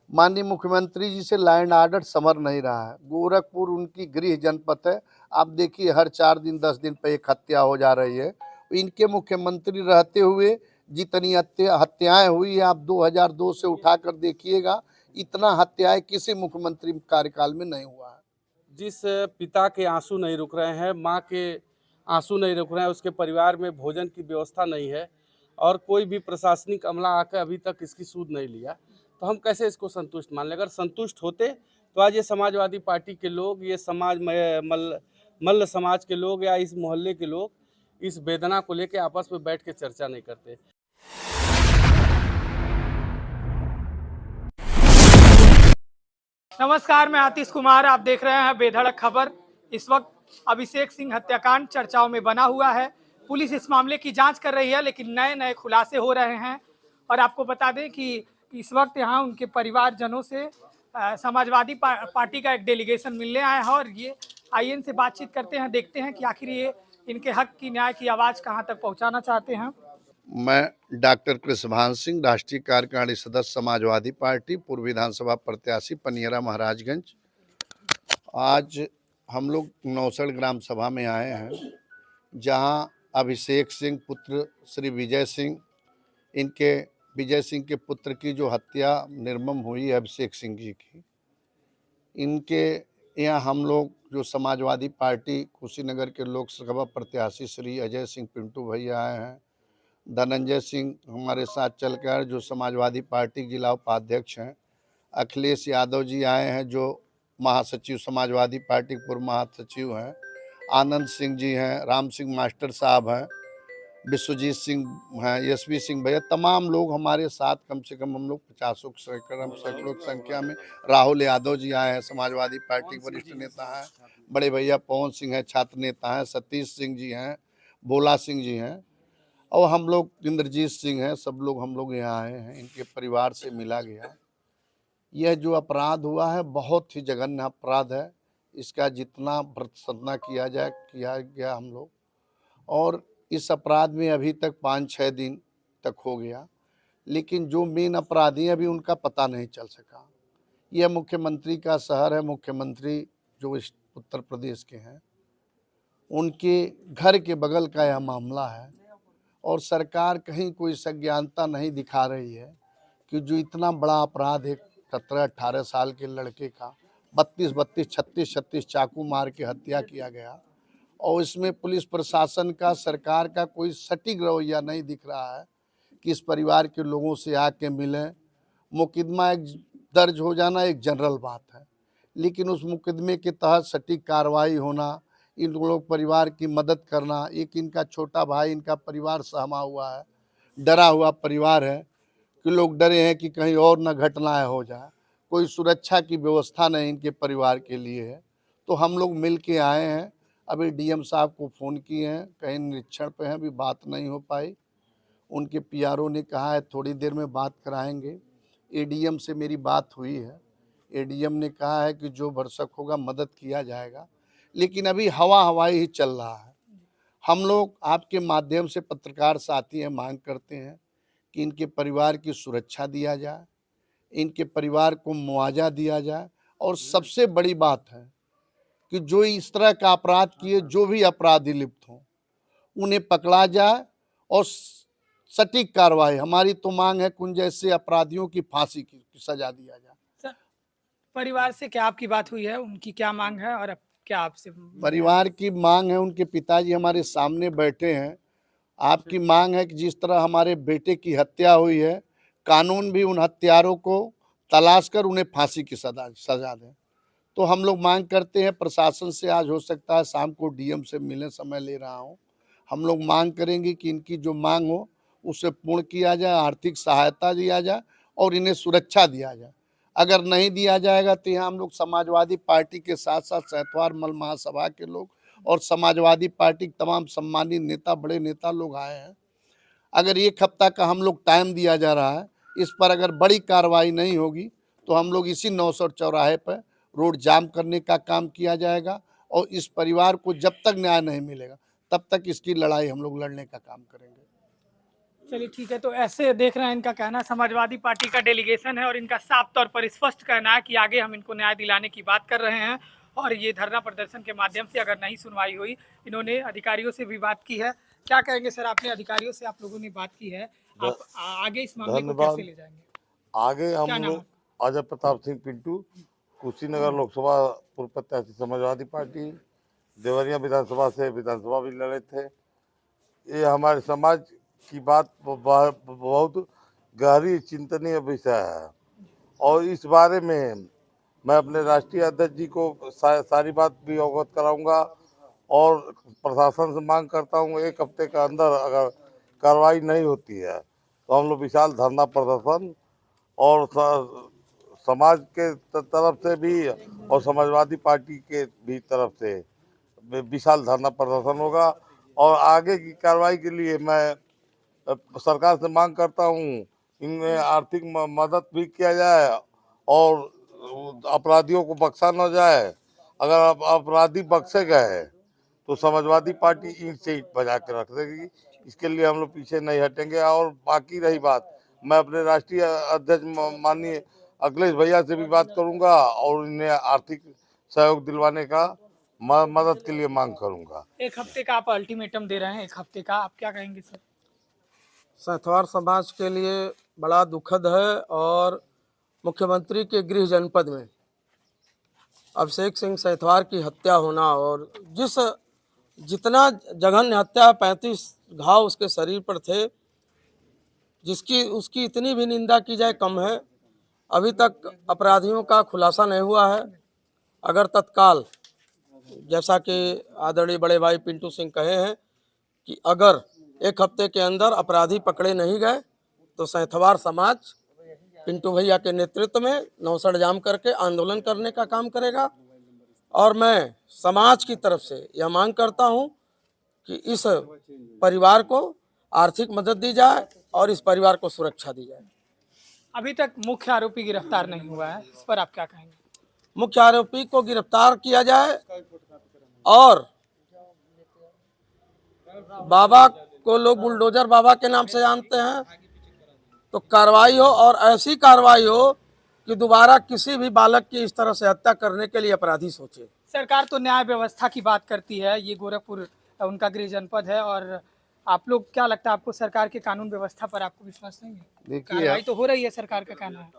माननीय मुख्यमंत्री जी से लॉ एंड ऑर्डर संभर नहीं रहा है। गोरखपुर उनकी गृह जनपद है। आप देखिए हर 4 दिन 10 दिन पे एक हत्या हो जा रही है। इनके मुख्यमंत्री रहते हुए जितनी हत्याएं हुई है, आप 2002 से उठाकर देखिएगा, इतना हत्याएं किसी मुख्यमंत्री कार्यकाल में नहीं हुआ है। जिस पिता के आंसू नहीं रुक रहे हैं, माँ के आंसू नहीं रुक रहे हैं, उसके परिवार में भोजन की व्यवस्था नहीं है और कोई भी प्रशासनिक अमला आकर अभी तक इसकी सूद नहीं लिया, तो हम कैसे इसको संतुष्ट मान लें। अगर संतुष्ट होते तो आज ये समाजवादी पार्टी के लोग, ये मल्ल समाज के लोग या इस मोहल्ले के लोग इस वेदना को लेकर आपस में बैठ के चर्चा नहीं करते। नमस्कार, मैं आतिश कुमार। आप देख रहे हैं बेधड़क खबर। इस वक्त अभिषेक सिंह हत्याकांड चर्चाओं में बना हुआ है। पुलिस इस मामले की जांच कर रही है, लेकिन नए नए खुलासे हो रहे हैं। और आपको बता दें कि इस वक्त यहाँ उनके परिवारजनों से समाजवादी पार्टी का एक डेलीगेशन मिलने आया है। और ये आईएन से बातचीत करते हैं, देखते हैं कि आखिर ये इनके हक की, न्याय की आवाज़ कहाँ तक पहुँचाना चाहते हैं। मैं डॉक्टर कृष्णभान सिंह, राष्ट्रीय कार्यकारिणी सदस्य समाजवादी पार्टी, पूर्व विधानसभा प्रत्याशी पनियरा महाराजगंज। आज हम लोग नौसड़ ग्राम सभा में आए हैं, जहां अभिषेक सिंह पुत्र श्री विजय सिंह, इनके विजय सिंह के पुत्र की जो हत्या निर्मम हुई है अभिषेक सिंह जी की, इनके यहाँ हम लोग जो समाजवादी पार्टी कुशीनगर के लोकसभा प्रत्याशी श्री अजय सिंह पिंटू भैया आए हैं, धनंजय सिंह हमारे साथ चलकर जो समाजवादी पार्टी जिला उपाध्यक्ष हैं, अखिलेश यादव जी आए हैं जो महासचिव समाजवादी पार्टी पूर्व महासचिव हैं, आनंद सिंह जी हैं, राम सिंह मास्टर साहब हैं, विश्वजीत सिंह हैं, यशवी सिंह भैया, तमाम लोग हमारे साथ, कम से कम हम लोग 50 सैकड़ों की संख्या में। राहुल यादव जी आए हैं, समाजवादी पार्टी के वरिष्ठ नेता हैं। बड़े भैया पवन सिंह हैं, छात्र नेता हैं। सतीश सिंह जी हैं, भोला सिंह जी हैं, और हम लोग इंद्रजीत सिंह हैं। सब लोग हम लोग यहाँ आए हैं, इनके परिवार से मिला गया। यह जो अपराध हुआ है बहुत ही जघन्य अपराध है। इसका जितना भर्त्सना किया जाए किया गया हम लोग, और इस अपराध में अभी तक 5-6 दिन तक हो गया, लेकिन जो मेन अपराधी हैं अभी उनका पता नहीं चल सका। यह मुख्यमंत्री का शहर है। मुख्यमंत्री जो इस उत्तर प्रदेश के हैं, उनके घर के बगल का यह मामला है, और सरकार कहीं कोई संज्ञानता नहीं दिखा रही है कि जो इतना बड़ा अपराध है, 17-18 साल के लड़के का 32-32, 36-36 चाकू मार के हत्या किया गया, और इसमें पुलिस प्रशासन का, सरकार का कोई सटीक रवैया नहीं दिख रहा है कि इस परिवार के लोगों से आके मिलें। मुकदमा एक दर्ज हो जाना एक जनरल बात है, लेकिन उस मुकदमे के तहत सटीक कार्रवाई होना, इन लोग परिवार की मदद करना। एक इनका छोटा भाई, इनका परिवार सहमा हुआ है, डरा हुआ परिवार है कि लोग डरे हैं कि कहीं और न घटनाएं हो जाए। कोई सुरक्षा की व्यवस्था नहीं इनके परिवार के लिए है। तो हम लोग मिल के आए हैं। अभी डीएम साहब को फ़ोन किए हैं, कहीं निरीक्षण पे हैं, अभी बात नहीं हो पाई। उनके पीआरओ ने कहा है थोड़ी देर में बात कराएंगे। एडीएम से मेरी बात हुई है, एडीएम ने कहा है कि जो भरसक होगा मदद किया जाएगा, लेकिन अभी हवाई ही चल रहा है। हम लोग आपके माध्यम से, पत्रकार साथी हैं, मांग करते हैं कि इनके परिवार की सुरक्षा दिया जाए, इनके परिवार को मुआवजा दिया जाए, और सबसे बड़ी बात है कि जो इस तरह का अपराध किए, जो भी अपराधी लिप्त हों, उन्हें पकड़ा जाए और सटीक कार्रवाई। हमारी तो मांग है कुछ जैसे अपराधियों की फांसी की सजा दिया जाए। सर, परिवार से क्या आपकी बात हुई है? उनकी क्या मांग है और अब क्या आपसे? परिवार की मांग है, उनके पिताजी हमारे सामने बैठे हैं। आपकी मांग है कि जिस तरह हमारे बेटे की हत्या हुई है, कानून भी उन हत्यारों को तलाश कर उन्हें फांसी की सजा दें। तो हम लोग मांग करते हैं प्रशासन से, आज हो सकता है शाम को डीएम से मिलने समय ले रहा हूँ। हम लोग मांग करेंगे कि इनकी जो मांग हो उसे पूर्ण किया जाए, आर्थिक सहायता दिया जाए और इन्हें सुरक्षा दिया जाए। अगर नहीं दिया जाएगा तो यहाँ हम लोग समाजवादी पार्टी के साथ साथ सहतवार मल महासभा के लोग और समाजवादी पार्टी के तमाम सम्मानित नेता, बड़े नेता लोग आए हैं। अगर 1 हफ्ता का हम लोग टाइम दिया जा रहा है, इस पर अगर बड़ी कार्रवाई नहीं होगी तो हम लोग इसी नौसड़ चौराहे पर रोड जाम करने का काम किया जाएगा, और इस परिवार को जब तक न्याय नहीं मिलेगा तब तक इसकी लड़ाई हम लोग लड़ने का काम करेंगे। चलिए ठीक है, तो ऐसे देख रहे हैं इनका कहना, समाजवादी पार्टी का डेलीगेशन है और इनका साफ तौर पर स्पष्ट कहना है कि आगे हम इनको न्याय दिलाने की बात कर रहे हैं। और ये धरना प्रदर्शन के माध्यम से अगर नहीं सुनवाई हुई, इन्होंने अधिकारियों से भी बात की है। क्या कहेंगे सर, आपने अधिकारियों से आप लोगों ने बात की है, आप आगे इस मामले को कैसे ले जाएंगे? आगे क्या हम नाम लोग अजय प्रताप सिंह पिंटू, कुशीनगर लोकसभा पूर्व प्रत्याशी समाजवादी पार्टी, देवरिया विधानसभा से विधानसभा भी लड़े थे। ये हमारे समाज की बात बहुत गहरी चिंतनीय विषय है और इस बारे में मैं अपने राष्ट्रीय अध्यक्ष जी को सारी बात भी अवगत कराऊंगा और प्रशासन से मांग करता हूं 1 हफ्ते के अंदर अगर कार्रवाई नहीं होती है तो हम लोग विशाल धरना प्रदर्शन और समाज के तरफ से भी और समाजवादी पार्टी के भी तरफ से विशाल धरना प्रदर्शन होगा। और आगे की कार्रवाई के लिए मैं सरकार से मांग करता हूं इनमें आर्थिक मदद भी किया जाए और अपराधियों को बख्शा न जाए। अगर अपराधी बख्शे गए तो समाजवादी पार्टी ईंट से ईंट बजा के रख देगी। इसके लिए हम लोग पीछे नहीं हटेंगे। और बाकी रही बात, मैं अपने राष्ट्रीय अध्यक्ष माननीय अखिलेश भैया से भी बात करूंगा और इन्हें आर्थिक सहयोग दिलवाने का मदद के लिए मांग करूंगा। 1 हफ्ते का आप अल्टीमेटम दे रहे हैं, 1 हफ्ते का, आप क्या कहेंगे सर? सैंथवार समाज के लिए बड़ा दुखद है और मुख्यमंत्री के गृह जनपद में अभिषेक सिंह सैंथवार की हत्या होना और जितना जघन्य हत्या, 35 घाव उसके शरीर पर थे, उसकी इतनी भी निंदा की जाए कम है। अभी तक अपराधियों का खुलासा नहीं हुआ है। अगर तत्काल, जैसा कि आदरणीय बड़े भाई पिंटू सिंह कहे हैं कि अगर 1 हफ्ते के अंदर अपराधी पकड़े नहीं गए तो सैंथवार समाज पिंटू भैया के नेतृत्व में नौसड़ जाम करके आंदोलन करने का काम करेगा। और मैं समाज की तरफ से यह मांग करता हूं कि इस परिवार को आर्थिक मदद दी जाए और इस परिवार को सुरक्षा दी जाए। अभी तक मुख्य आरोपी गिरफ्तार नहीं हुआ है, इस पर आप क्या कहेंगे? मुख्य आरोपी को गिरफ्तार किया जाए और बाबा को लोग बुलडोजर बाबा के नाम से जानते हैं, तो कार्रवाई हो और ऐसी कार्रवाई हो कि दोबारा किसी भी बालक की इस तरह से हत्या करने के लिए अपराधी सोचे। सरकार तो न्याय व्यवस्था की बात करती है, ये गोरखपुर उनका गृह जनपद है, और आप लोग, क्या लगता है आपको, सरकार के कानून व्यवस्था पर आपको विश्वास नहीं है? देखिए, कार्रवाई तो हो रही है, सरकार का कहना है।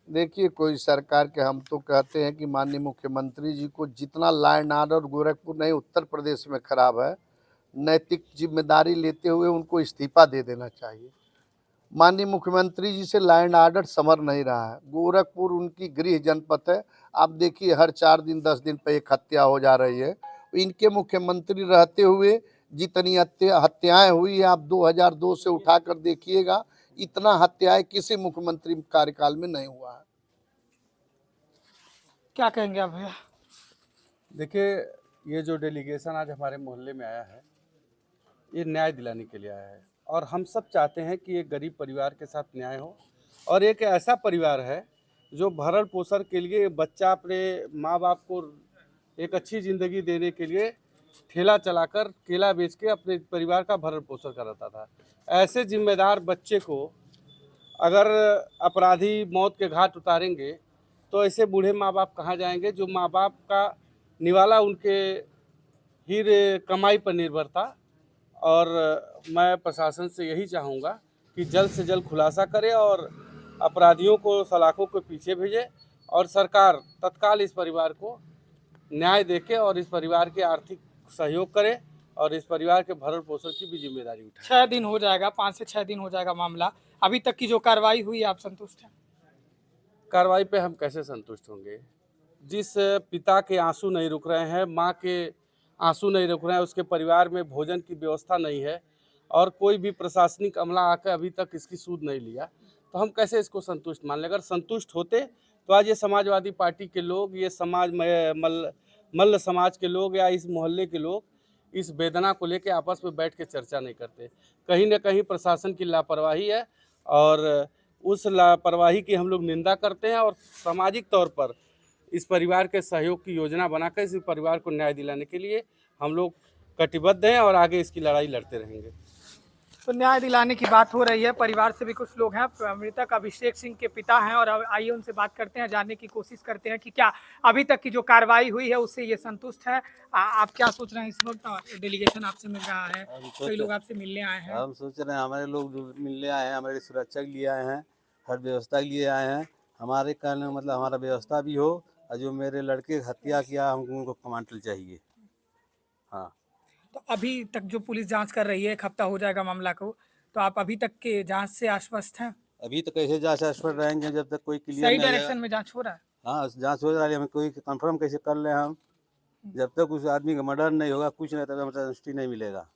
देखिए, कोई सरकार के, हम तो कहते हैं कि माननीय मुख्यमंत्री जी को जितना लॉ एंड ऑर्डर गोरखपुर नहीं उत्तर प्रदेश में खराब है, नैतिक जिम्मेदारी लेते हुए उनको इस्तीफा दे देना चाहिए। माननीय मुख्यमंत्री जी से लॉ एंड ऑर्डर संभल नहीं रहा है। गोरखपुर उनकी गृह जनपद है। आप देखिए, हर 4 दिन 10 दिन पर एक हत्या हो जा रही है। इनके मुख्यमंत्री रहते हुए जितनी हत्याएं हुई है, आप 2002 से उठाकर देखिएगा, इतना हत्याएं किसी मुख्यमंत्री कार्यकाल में नहीं हुआ है। क्या कहेंगे आप भैया? देखिए, ये जो डेलीगेशन आज हमारे मोहल्ले में आया है, ये न्याय दिलाने के लिए आया है और हम सब चाहते हैं कि एक गरीब परिवार के साथ न्याय हो। और एक ऐसा परिवार है जो भरण पोषण के लिए, बच्चा अपने माँ बाप को एक अच्छी ज़िंदगी देने के लिए ठेला चलाकर, केला बेच के अपने परिवार का भरण पोषण कराता था। ऐसे जिम्मेदार बच्चे को अगर अपराधी मौत के घाट उतारेंगे तो ऐसे बूढ़े माँ बाप कहाँ जाएंगे, जो माँ बाप का निवाला उनके ही कमाई पर निर्भर था। और मैं प्रशासन से यही चाहूँगा कि जल्द से जल्द खुलासा करे और अपराधियों को सलाखों के पीछे भेजे और सरकार तत्काल इस परिवार को न्याय देके और इस परिवार के आर्थिक सहयोग करे और इस परिवार के भरण पोषण की भी जिम्मेदारी उठाए। 6 दिन हो जाएगा, 5 से 6 दिन हो जाएगा मामला। अभी तक की जो कार्रवाई हुई, आप संतुष्ट हैं? कार्रवाई पे हम कैसे संतुष्ट होंगे? जिस पिता के आंसू नहीं रुक रहे हैं, माँ के आंसू नहीं रुक रहे हैं, उसके परिवार में भोजन की व्यवस्था नहीं है और कोई भी प्रशासनिक अमला आकर अभी तक इसकी सूद नहीं लिया, तो हम कैसे इसको संतुष्ट मान लें? अगर संतुष्ट होते तो आज ये समाजवादी पार्टी के लोग, ये समाज मल्ल समाज के लोग या इस मोहल्ले के लोग इस वेदना को लेकर आपस में बैठ के चर्चा नहीं करते। कहीं ना कहीं प्रशासन की लापरवाही है और उस लापरवाही की हम लोग निंदा करते हैं और सामाजिक तौर पर इस परिवार के सहयोग की योजना बनाकर इस परिवार को न्याय दिलाने के लिए हम लोग कटिबद्ध हैं और आगे इसकी लड़ाई लड़ते रहेंगे। तो न्याय दिलाने की बात हो रही है, परिवार से भी कुछ लोग हैं, मृतक अभिषेक सिंह के पिता हैं, और आइए उनसे बात करते हैं, जानने की कोशिश करते हैं कि क्या अभी तक की जो कार्रवाई हुई है उससे ये संतुष्ट है। आप क्या सोच रहे हैं इस वक्त? डेलीगेशन आपसे मिल रहा है, कई लोग आपसे मिलने आए हैं। हम सोच रहे हैं, हमारे लोग जो मिलने आए हैं, हमारी सुरक्षा के लिए आए हैं, हर व्यवस्था के लिए आए हैं। हमारे कहने का मतलब हमारा व्यवस्था भी हो, और जो मेरे लड़के हत्या किया हमको उनको कमांडल चाहिए। हाँ, तो अभी तक जो पुलिस जांच कर रही है, एक हफ्ता हो जाएगा मामला को, तो आप अभी तक के जांच से आश्वस्त हैं? अभी तो कैसे जांच आश्वस्त रहेंगे जब तक कोई क्लियर सही नहीं हो डायरेक्शन जाएगा। में जांच हो रहा है? हाँ, जांच हो रही है, हम कोई कंफर्म कैसे कर ले हम, जब तक उस आदमी का मर्डर नहीं होगा, कुछ नहीं, तब हमसे संतुष्टि नहीं मिलेगा।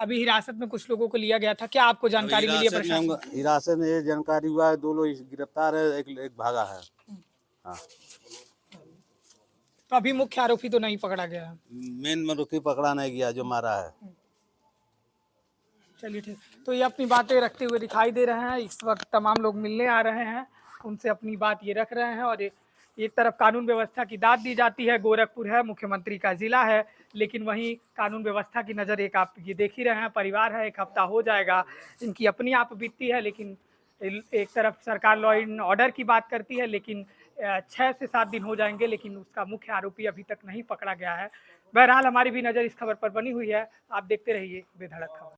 अभी हिरासत में कुछ लोगों को लिया गया था, क्या आपको जानकारी मिली है प्रशासन? हिरासत में ये जानकारी हुआ है, 2 लोग गिरफ्तार है, एक भागा है। हाँ, तो अभी मुख्य आरोपी तो नहीं पकड़ा गया है? मेन मरुखी पकड़ा नहीं गया जो मारा है। चलिए ठीक। तो ये अपनी बातें रखते हुए दिखाई दे रहे हैं, इस वक्त तमाम लोग मिलने आ रहे हैं, उनसे अपनी बात ये रख रहे हैं। और एक तरफ कानून व्यवस्था की दाद दी जाती है, गोरखपुर है, मुख्यमंत्री का जिला है, लेकिन वहीं कानून व्यवस्था की नज़र एक आप ये देख ही रहे हैं, परिवार है, एक हफ्ता हो जाएगा, इनकी अपनी आप बीतती है, लेकिन एक तरफ सरकार लॉ एंड ऑर्डर की बात करती है, लेकिन 6 से 7 दिन हो जाएंगे, लेकिन उसका मुख्य आरोपी अभी तक नहीं पकड़ा गया है। बहरहाल हमारी भी नज़र इस खबर पर बनी हुई है, आप देखते रहिए बेधड़क खबर।